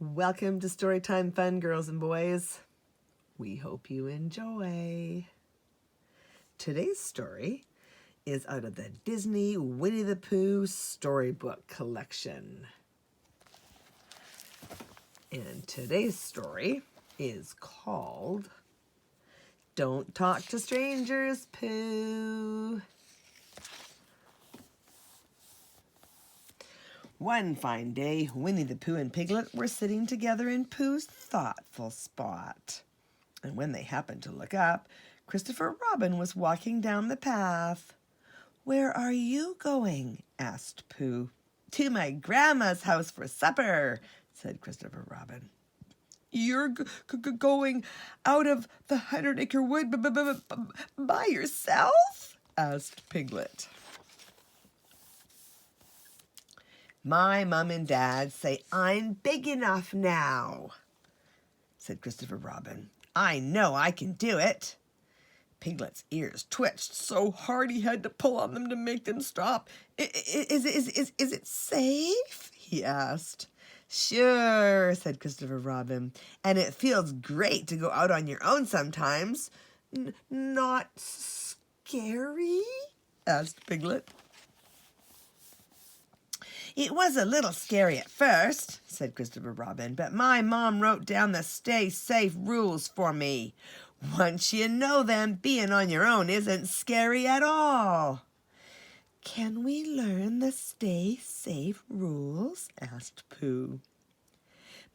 Welcome to Storytime Fun, girls and boys. We hope you enjoy. Today's story is out of the Disney Winnie the Pooh storybook collection. And today's story is called Don't Talk to Strangers, Pooh. One fine day, Winnie the Pooh and Piglet were sitting together in Pooh's thoughtful spot. And when they happened to look up, Christopher Robin was walking down the path. "Where are you going?" asked Pooh. "To my grandma's house for supper," said Christopher Robin. "You're going out of the 100-acre wood by yourself?" asked Piglet. "My mom and dad say I'm big enough now," said Christopher Robin. "I know I can do it." Piglet's ears twitched so hard he had to pull on them to make them stop. Is it safe?" he asked. "Sure," said Christopher Robin. "And it feels great to go out on your own sometimes." Not scary?" asked Piglet. "It was a little scary at first," said Christopher Robin, "but my mom wrote down the stay safe rules for me. Once you know them, being on your own isn't scary at all." "Can we learn the stay safe rules?" asked Pooh.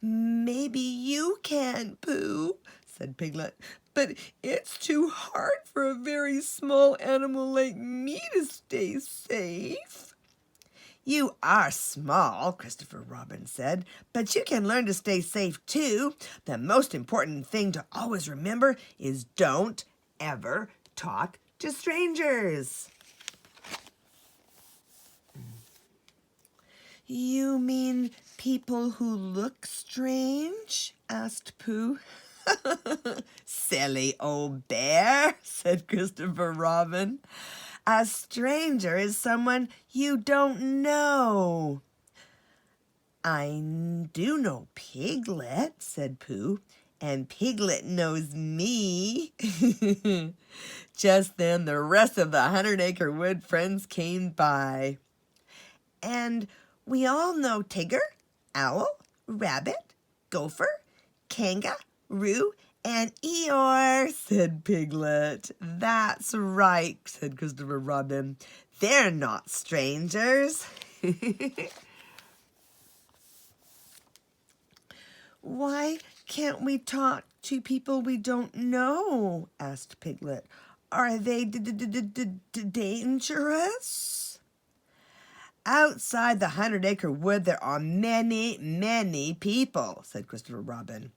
"Maybe you can, Pooh," said Piglet, "but it's too hard for a very small animal like me to stay safe." "You are small," Christopher Robin said, "but you can learn to stay safe too. The most important thing to always remember is don't ever talk to strangers." "You mean people who look strange?" asked Pooh. "Silly old bear," said Christopher Robin. "A stranger is someone you don't know." "I do know Piglet," said Pooh, "and Piglet knows me." Just then the rest of the 100-acre wood friends came by. "And we all know Tigger, Owl, Rabbit, Gopher, Kangaroo, and Eeyore," said Piglet. "That's right," said Christopher Robin. "They're not strangers." "Why can't we talk to people we don't know?" asked Piglet. "Are they dangerous?" "Outside the 100-acre wood there are many, many people," said Christopher Robin.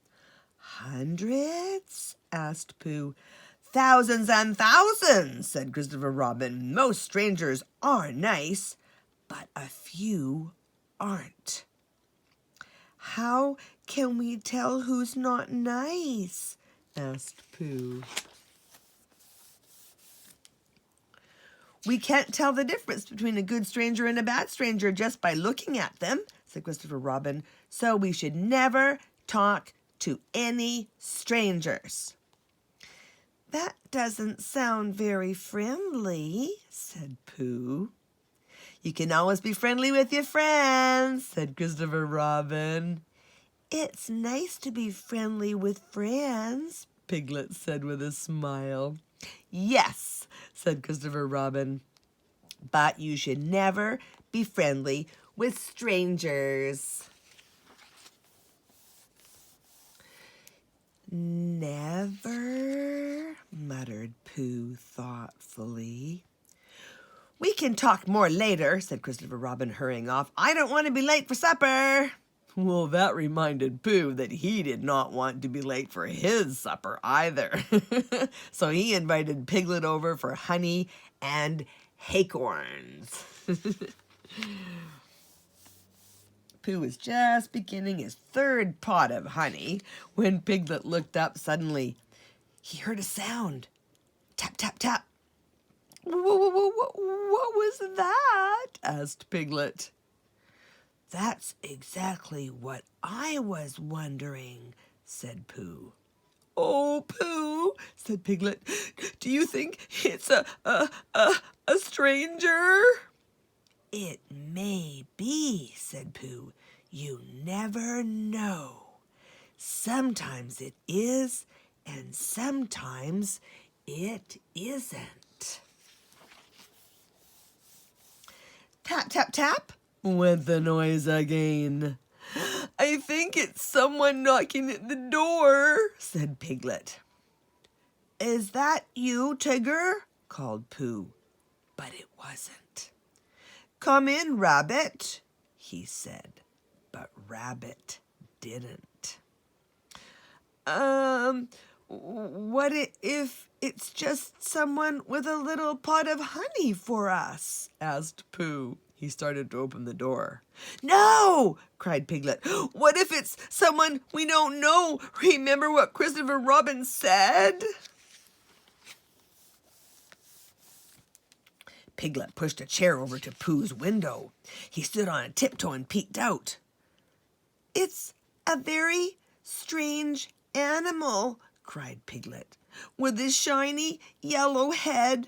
"Hundreds?" asked Pooh. "Thousands and thousands," said Christopher Robin. "Most strangers are nice, but a few aren't." "How can we tell who's not nice?" asked Pooh. "We can't tell the difference between a good stranger and a bad stranger just by looking at them," said Christopher Robin. "So we should never talk to any strangers." "That doesn't sound very friendly," said Pooh. "You can always be friendly with your friends," said Christopher Robin. "It's nice to be friendly with friends," Piglet said with a smile. "Yes," said Christopher Robin, "but you should never be friendly with strangers." "Never," muttered Pooh thoughtfully. "We can talk more later," said Christopher Robin, hurrying off. "I don't want to be late for supper." Well, that reminded Pooh that he did not want to be late for his supper either. So he invited Piglet over for honey and acorns. Pooh was just beginning his third pot of honey when Piglet looked up suddenly. He heard a sound. Tap, tap, tap. "What was that?" asked Piglet. That's exactly what I was wondering, said Pooh. Oh, Pooh, said Piglet, do you think it's a stranger? It may be, said Pooh. You never know. Sometimes it is, and sometimes it isn't. Tap, tap, tap, went the noise again. I think it's someone knocking at the door, said Piglet. Is that you, Tigger? Called Pooh, but it wasn't. Come in, Rabbit, he said, but Rabbit didn't. What if it's just someone with a little pot of honey for us? Asked Pooh. He started to open the door. No! Cried Piglet. What if it's someone we don't know? Remember what Christopher Robin said? Piglet pushed a chair over to Pooh's window. He stood on a tiptoe and peeked out. It's a very strange animal, cried Piglet, with a shiny yellow head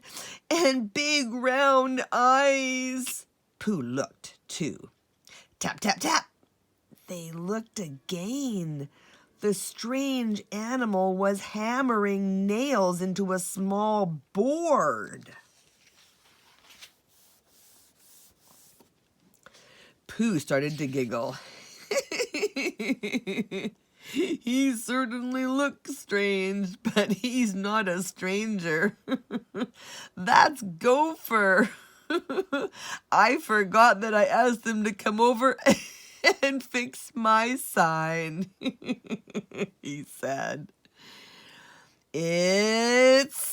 and big round eyes. Pooh looked, too. Tap, tap, tap. They looked again. The strange animal was hammering nails into a small board. Pooh started to giggle. He certainly looks strange, but he's not a stranger. That's Gopher. I forgot that I asked him to come over and fix my sign, he said. It's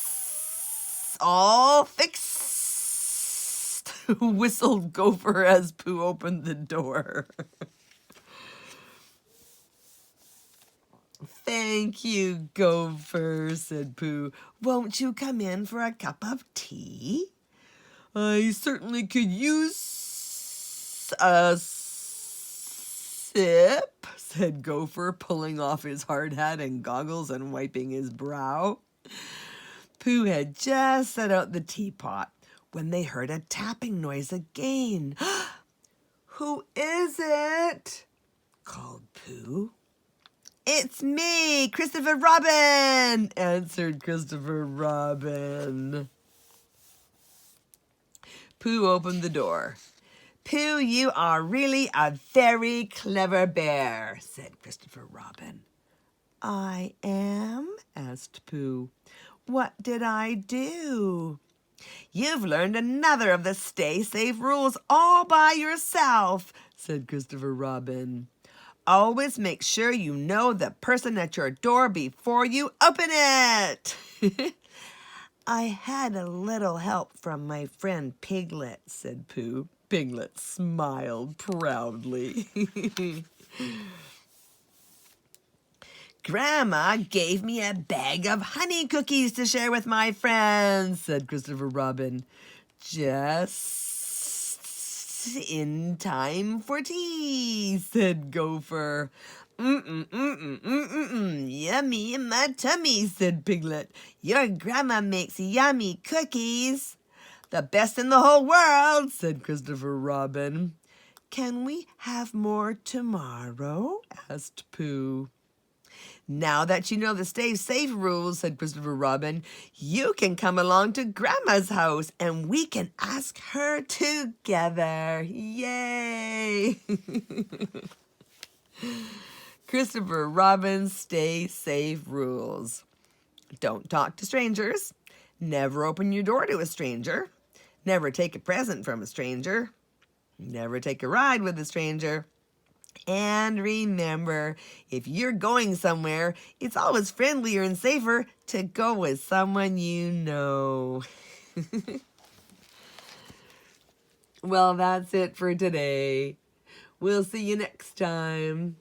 all fixed, whistled Gopher as Pooh opened the door. Thank you, Gopher, said Pooh. Won't you come in for a cup of tea? I certainly could use a sip, said Gopher, pulling off his hard hat and goggles and wiping his brow. Pooh had just set out the teapot when they heard a tapping noise again. Who is it? Called Pooh. It's me, Christopher Robin, answered Christopher Robin. Pooh opened the door. Pooh, you are really a very clever bear, said Christopher Robin. I am? Asked Pooh. What did I do? You've learned another of the Stay Safe rules all by yourself, said Christopher Robin. Always make sure you know the person at your door before you open it. I had a little help from my friend Piglet, said Pooh. Piglet smiled proudly. Grandma gave me a bag of honey cookies to share with my friends, said Christopher Robin. Just in time for tea, said Gopher. Yummy in my tummy, said Piglet. Your grandma makes yummy cookies. The best in the whole world, said Christopher Robin. Can we have more tomorrow? Asked Pooh. Now that you know the Stay Safe rules, said Christopher Robin, you can come along to Grandma's house and we can ask her together. Yay! Christopher Robin's Stay Safe rules. Don't talk to strangers. Never open your door to a stranger. Never take a present from a stranger. Never take a ride with a stranger. And remember, if you're going somewhere, it's always friendlier and safer to go with someone you know. Well, that's it for today. We'll see you next time.